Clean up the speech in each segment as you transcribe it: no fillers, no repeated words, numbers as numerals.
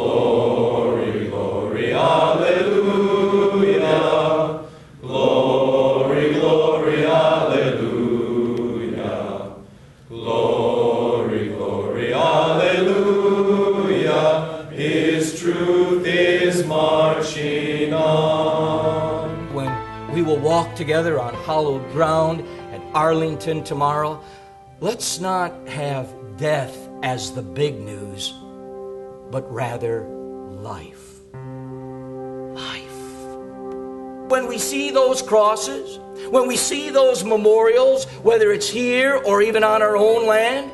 Glory, glory, alleluia. Glory, glory, alleluia. Glory, glory, alleluia. His truth is marching on. When we will walk together on hallowed ground at Arlington tomorrow, let's not have death as the big news, but rather life. Life. When we see those crosses, when we see those memorials, whether it's here or even on our own land,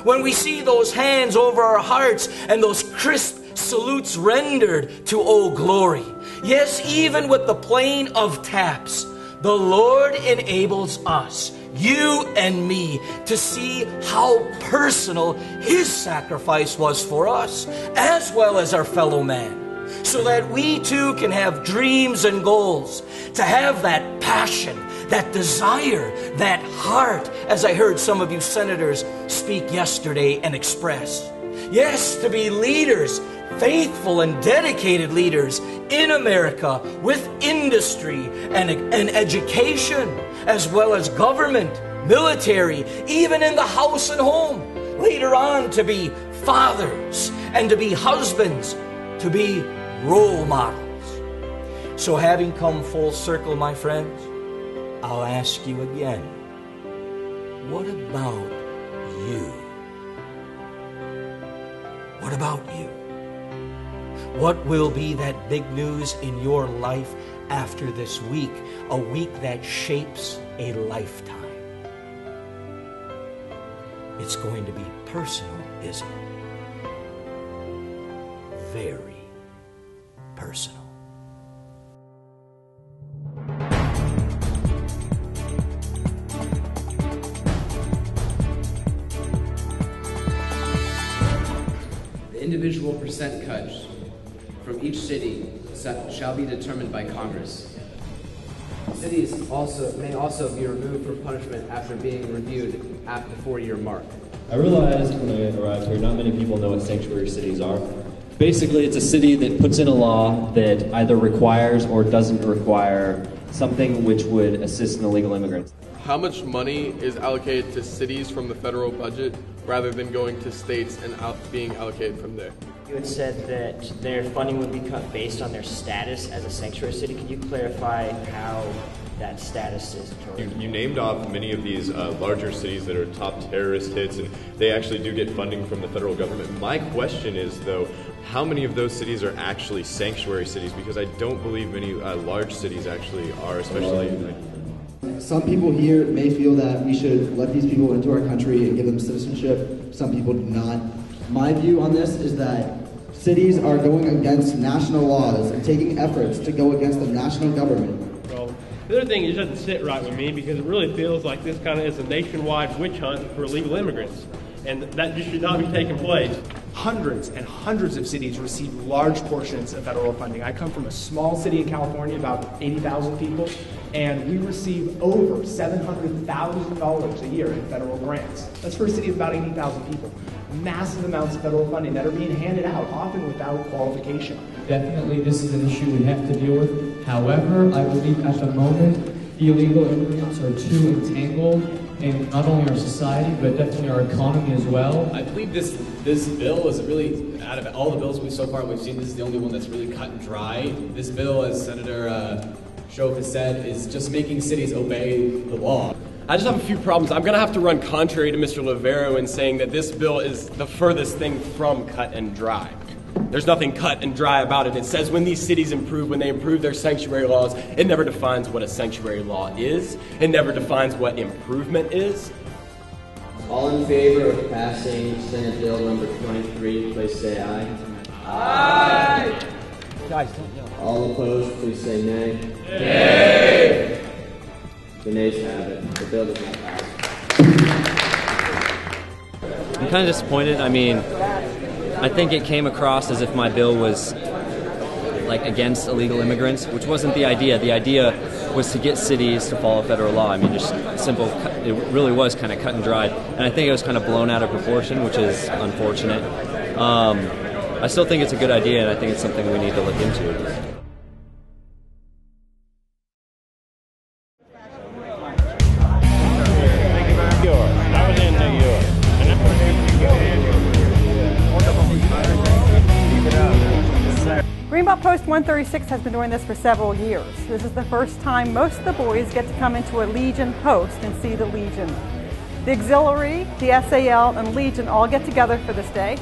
when we see those hands over our hearts and those crisp salutes rendered to Old Glory, yes, even with the playing of taps, the Lord enables us, you and me, to see how personal His sacrifice was for us, as well as our fellow man, so that we too can have dreams and goals, to have that passion, that desire, that heart, as I heard some of you senators speak yesterday and express. Yes, to be leaders, faithful and dedicated leaders in America with industry and education, as well as government, military, even in the house and home. Later on, to be fathers and to be husbands, to be role models. So having come full circle, my friends, I'll ask you again, what about you? What about you? What will be that big news in your life after this week? A week that shapes a lifetime. It's going to be personal, isn't it? Very personal. The individual percent cuts from each city shall be determined by Congress. Cities may also be removed from punishment after being reviewed at the 4-year mark. I realized when I arrived here, not many people know what sanctuary cities are. Basically, it's a city that puts in a law that either requires or doesn't require something which would assist an illegal immigrant. How much money is allocated to cities from the federal budget rather than going to states and being allocated from there? You had said that their funding would be cut based on their status as a sanctuary city. Could you clarify how that status is determined? You named off many of these larger cities that are top terrorist hits, and they actually do get funding from the federal government. My question is, though, how many of those cities are actually sanctuary cities? Because I don't believe many large cities actually are, especially... Some people here may feel that we should let these people into our country and give them citizenship. Some people do not. My view on this is that cities are going against national laws and taking efforts to go against the national government. Well, the other thing, it doesn't sit right with me because it really feels like this kind of is a nationwide witch hunt for illegal immigrants. And that just should not be taking place. Hundreds and hundreds of cities receive large portions of federal funding. I come from a small city in California, about 80,000 people, and we receive over $700,000 a year in federal grants. That's for a city of about 80,000 people. Massive amounts of federal funding that are being handed out, often without qualification. Definitely this is an issue we have to deal with. However, I believe at the moment, illegal immigrants are too entangled in not only our society, but definitely our economy as well. I believe this bill is really, out of all the bills we've seen, this is the only one that's really cut and dry. This bill, as Senator Shove has said, is just making cities obey the law. I just have a few problems. I'm going to have to run contrary to Mr. Livero in saying that this bill is the furthest thing from cut and dry. There's nothing cut and dry about it. It says when these cities improve, when they improve their sanctuary laws, it never defines what a sanctuary law is. It never defines what improvement is. All in favor of passing Senate Bill number 23, please say aye. Aye! Guys, don't yell. All opposed, please say nay. Nay! The nays have it. The bill does not pass. I'm kind of disappointed. I mean, I think it came across as if my bill was like against illegal immigrants, which wasn't the idea. The idea was to get cities to follow federal law. I mean, just simple. It really was kind of cut and dried, and I think it was kind of blown out of proportion, which is unfortunate. I still think it's a good idea, and I think it's something we need to look into. Greenbelt Post 136 has been doing this for several years. This is the first time most of the boys get to come into a Legion post and see the Legion. The Auxiliary, the SAL, and Legion all get together for this day.